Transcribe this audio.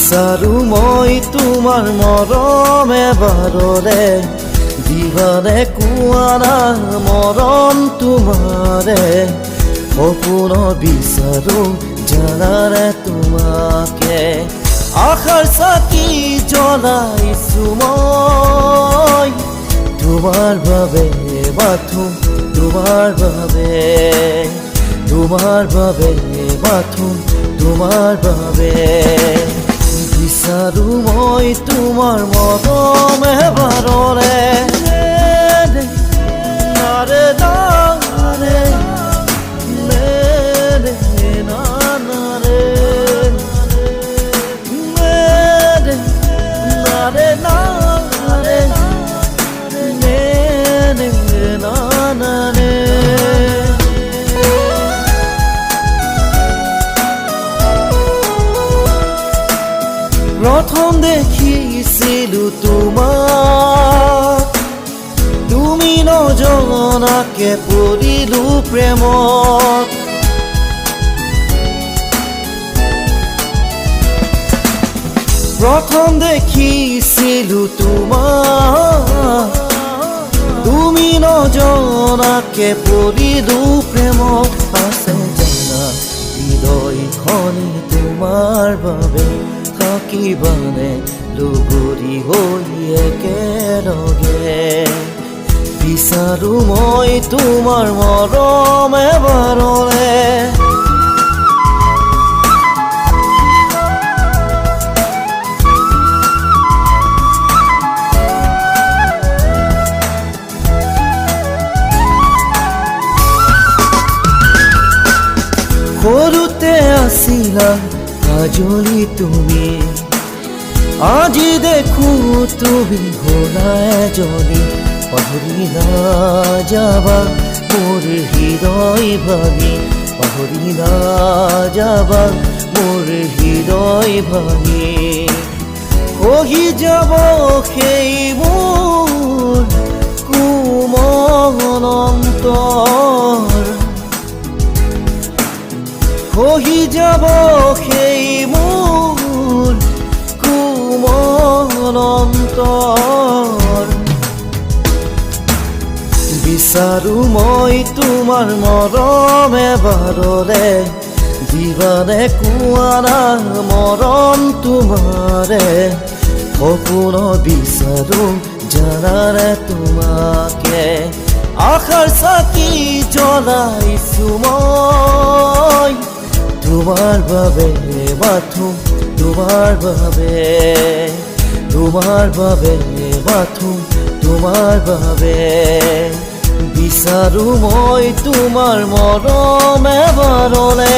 বিচাৰো মই তোমাৰ মৰম এবাৰলে দিবানে কোৱানা মৰম তোমাৰে সপোন বিচাৰো জানাৰে তোমাকে আশাৰ চাকি জ্বলাইছো মই তোমাৰ বাবে বাথো তোমাৰ বাবে বাথো তোমাৰ বাবে বিচাৰো মই তোমাৰ মৰম এবাৰলে নাৰে নাৰে প্ৰথম দেখিছিলো তোমাক তুমি নজনাকে পৰিলো প্ৰেমত প্ৰথম দেখিছিলো তোমাক তুমি নজনাকে পৰিলো প্ৰেমত আছে জানা হৃদয়খনি তোমাৰ বাবে থাকিবানে লগৰী হৈ একেলগে বিচাৰো মই তোমাৰ মৰম এবাৰলে সৰুতে আছিলা কাজলি তুমি আজি দেখো তুমি হলা এজনী পাহৰি নাযাবা মোৰ হৃদয় ভাঙি পাহৰি নাযাবা মোৰ হৃদয় ভাঙি খহি যাব সেই মোৰ কোমল অন্তৰ খহি যাব সেই মোৰ কোমল অন্তৰ বিচাৰো মই তোমাৰ মৰম এবাৰলে দিবানে কোৱানা মৰম তোমাৰে সপোন বিচাৰো জানাৰে তোমাকে আশাৰ চাকি জ্বলাইছো মই তোমাৰ বাবে বাথো তোমাৰ বাবে বাথো তোমাৰ বাবে বিচাৰো মই তোমাৰ মৰম এবাৰলে